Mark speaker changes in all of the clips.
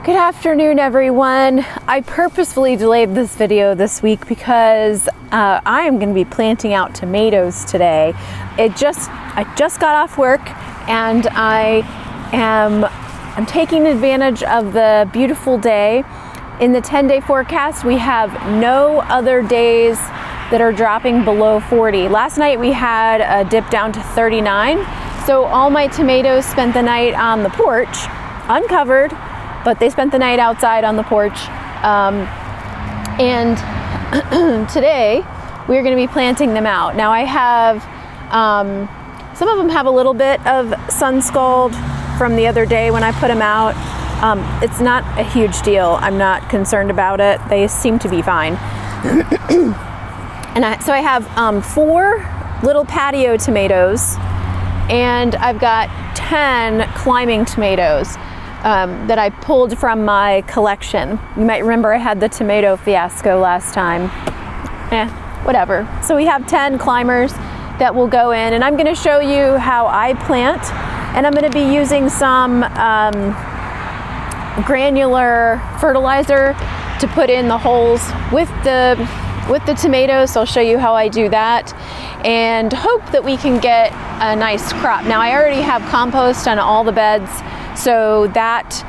Speaker 1: Good afternoon, everyone. I purposefully delayed this video this week because I am going to be planting out tomatoes today. I just got off work and I'm taking advantage of the beautiful day. In the 10-day forecast, we have no other days that are dropping below 40. Last night we had a dip down to 39. So all my tomatoes spent the night on the porch, uncovered, but they spent the night outside on the porch. And today we're going to be planting them out. Now I have, some of them have a little bit of sun scald from the other day when I put them out. It's not a huge deal. I'm not concerned about it. They seem to be fine. So I have 4 little patio tomatoes, and I've got 10 climbing tomatoes that I pulled from my collection. You might remember I had the tomato fiasco last time. Whatever. So we have 10 climbers that will go in, and I'm going to show you how I plant, and I'm going to be using some granular fertilizer to put in the holes with the tomatoes. So I'll show you how I do that and hope that we can get a nice crop. Now I already have compost on all the beds, so that's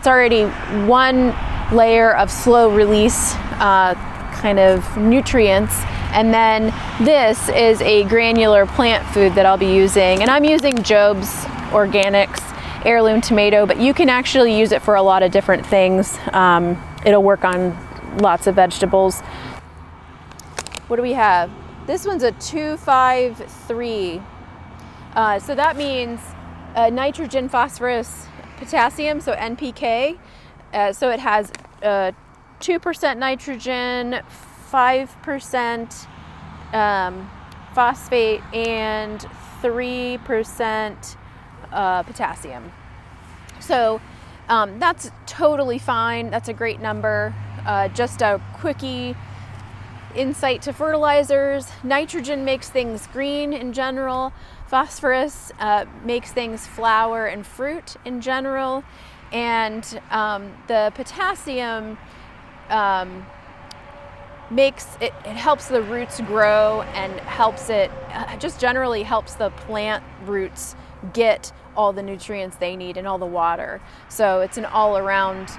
Speaker 1: already one layer of slow release kind of nutrients. And then this is a granular plant food that I'll be using, and I'm using Job's Organics heirloom tomato, but you can actually use it for a lot of different things. It'll work on lots of vegetables. What do we have? This one's a 253. So that means nitrogen, phosphorus, potassium, so NPK. So it has 2% nitrogen, 5% phosphate, and 3% potassium. So that's totally fine. That's a great number. Just a quickie insight to fertilizers. Nitrogen makes things green in general. Phosphorus makes things flower and fruit in general. And the potassium it helps the roots grow, and just generally helps the plant roots get all the nutrients they need and all the water. So it's an all-around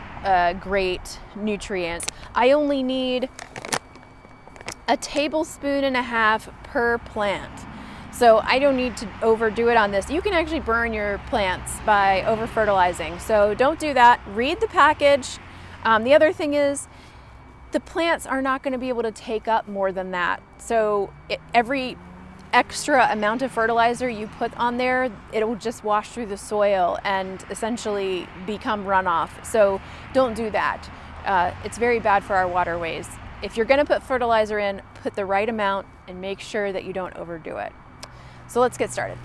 Speaker 1: great nutrient. I only need 1.5 tablespoons per plant. So I don't need to overdo it on this. You can actually burn your plants by over fertilizing. So don't do that. Read the package. The other thing is, the plants are not going to be able to take up more than that. So every extra amount of fertilizer you put on there, it will just wash through the soil and essentially become runoff. So don't do that. It's very bad for our waterways. If you're going to put fertilizer in, put the right amount and make sure that you don't overdo it. So let's get started.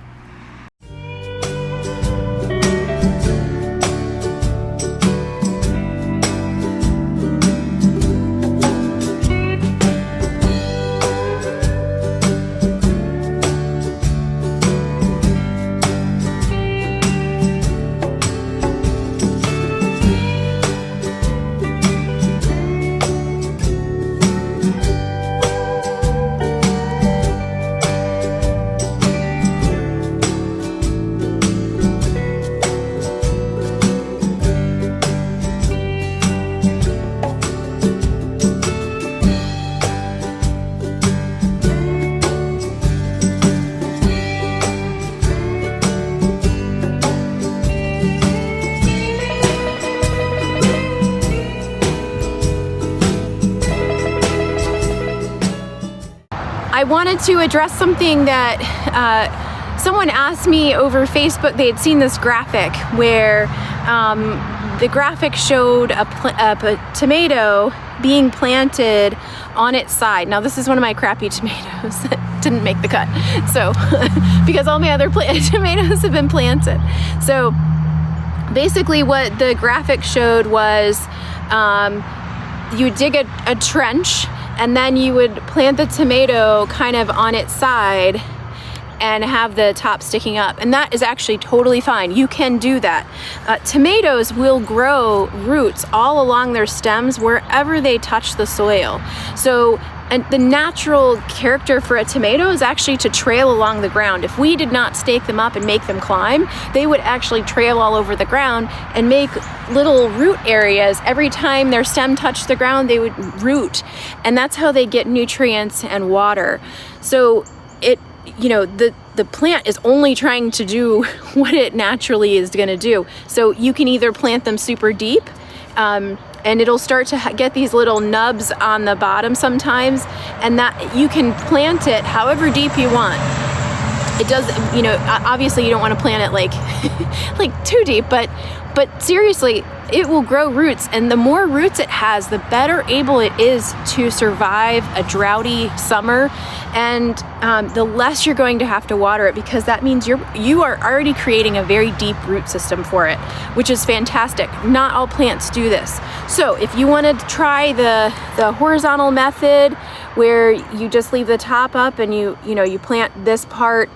Speaker 1: I wanted to address something that someone asked me over Facebook. They had seen this graphic where the graphic showed a tomato being planted on its side. Now this is one of my crappy tomatoes that didn't make the cut. So because all my other tomatoes have been planted. So basically what the graphic showed was you dig a trench, and then you would plant the tomato kind of on its side, and have the top sticking up, and that is actually totally fine. You can do that. Tomatoes will grow roots all along their stems wherever they touch the soil. So, and the natural character for a tomato is actually to trail along the ground. If we did not stake them up and make them climb, they would actually trail all over the ground and make little root areas. Every time their stem touched the ground, they would root, and that's how they get nutrients and water. So the plant is only trying to do what it naturally is going to do. So you can either plant them super deep, and it'll start to get these little nubs on the bottom sometimes, and that you can plant it however deep you want. It does, obviously you don't want to plant it like too deep, but seriously, it will grow roots, and the more roots it has, the better able it is to survive a droughty summer, and the less you're going to have to water it, because that means you are already creating a very deep root system for it, which is fantastic. Not all plants do this. So if you want to try the horizontal method, where you just leave the top up and you plant this part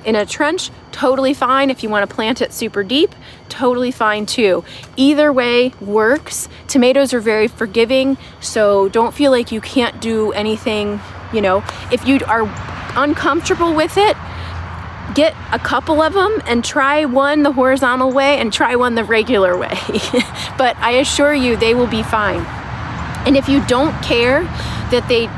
Speaker 1: in a trench, totally fine. If you want to plant it super deep, totally fine too. Either way works. Tomatoes are very forgiving, so don't feel like you can't do anything. If you are uncomfortable with it, get a couple of them and try one the horizontal way and try one the regular way. But I assure you, they will be fine. And if you don't care that they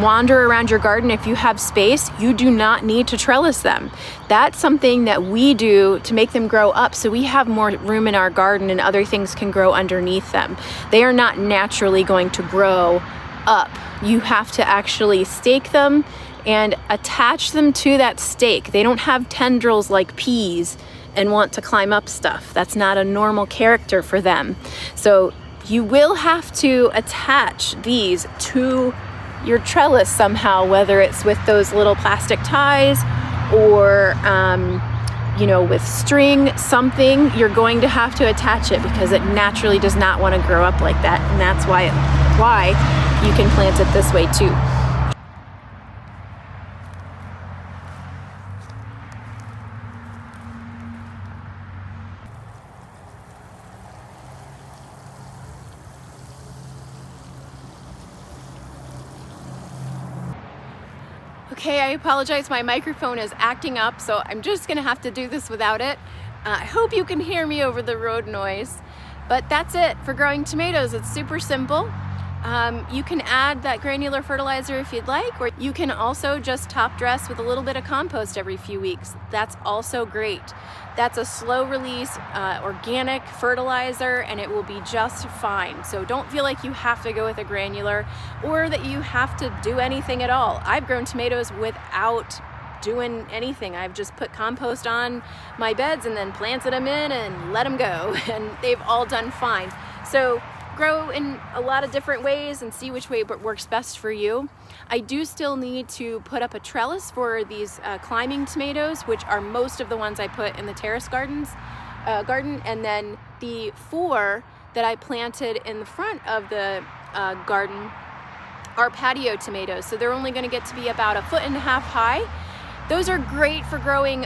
Speaker 1: wander around your garden, if you have space, you do not need to trellis them. That's something that we do to make them grow up, so we have more room in our garden and other things can grow underneath them. They are not naturally going to grow up. You have to actually stake them and attach them to that stake. They don't have tendrils like peas and want to climb up stuff. That's not a normal character for them. So you will have to attach these to your trellis somehow, whether it's with those little plastic ties or with string, something. You're going to have to attach it because it naturally does not want to grow up like that, and that's why you can plant it this way too. Okay, I apologize, my microphone is acting up, so I'm just gonna have to do this without it. I hope you can hear me over the road noise, but that's it for growing tomatoes. It's super simple. You can add that granular fertilizer if you'd like, or you can also just top dress with a little bit of compost every few weeks. That's also great. That's a slow release organic fertilizer, and it will be just fine. So don't feel like you have to go with a granular or that you have to do anything at all. I've grown tomatoes without doing anything. I've just put compost on my beds and then planted them in and let them go, and they've all done fine. So grow in a lot of different ways and see which way works best for you. I do still need to put up a trellis for these climbing tomatoes, which are most of the ones I put in the terrace garden, and then the 4 that I planted in the front of the garden are patio tomatoes, so they're only going to get to be about 1.5 feet high. Those are great for growing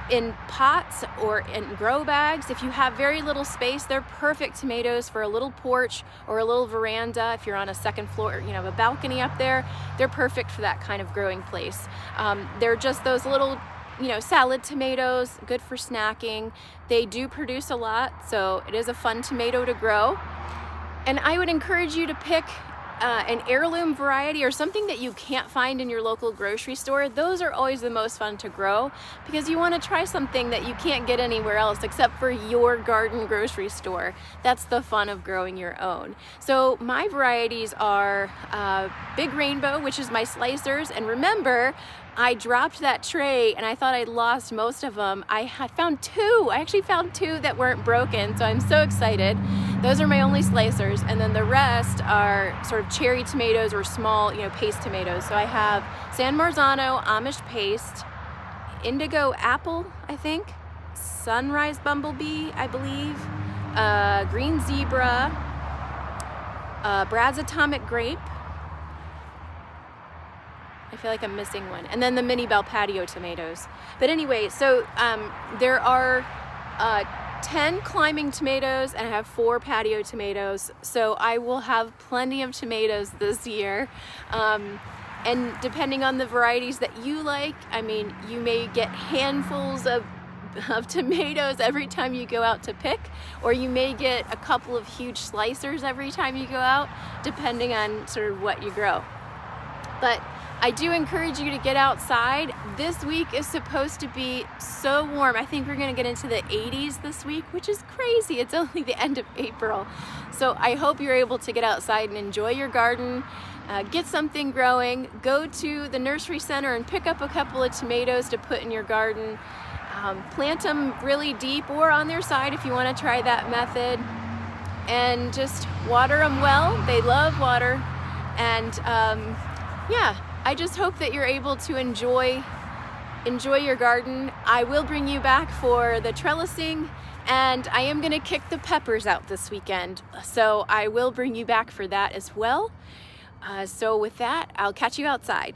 Speaker 1: in pots or in grow bags. If you have very little space, they're perfect tomatoes for a little porch or a little veranda. If you're on a second floor, a balcony up there, they're perfect for that kind of growing place. They're just those little, salad tomatoes, good for snacking. They do produce a lot, so it is a fun tomato to grow. And I would encourage you to pick an heirloom variety or something that you can't find in your local grocery store. Those are always the most fun to grow because you want to try something that you can't get anywhere else except for your garden grocery store. That's the fun of growing your own. So my varieties are Big Rainbow, which is my slicers, and remember, I dropped that tray and I thought I'd lost most of them. I found 2. I actually found 2 that weren't broken, so I'm so excited. Those are my only slicers, and then the rest are sort of cherry tomatoes or small, paste tomatoes. So I have San Marzano, Amish paste, indigo apple, I think, sunrise bumblebee, I believe, green zebra, Brad's atomic grape, I feel like I'm missing one. And then the mini bell patio tomatoes. But anyway, so there are 10 climbing tomatoes and I have 4 patio tomatoes. So I will have plenty of tomatoes this year. And depending on the varieties that you like, I mean, you may get handfuls of tomatoes every time you go out to pick, or you may get a couple of huge slicers every time you go out, depending on sort of what you grow. But I do encourage you to get outside. This week is supposed to be so warm. I think we're gonna get into the 80s this week, which is crazy. It's only the end of April. So I hope you're able to get outside and enjoy your garden, get something growing, go to the nursery center and pick up a couple of tomatoes to put in your garden. Plant them really deep or on their side if you want to try that method, and just water them well. They love water. And yeah, I just hope that you're able to enjoy your garden. I will bring you back for the trellising, and I am going to kick the peppers out this weekend, so I will bring you back for that as well. So with that, I'll catch you outside.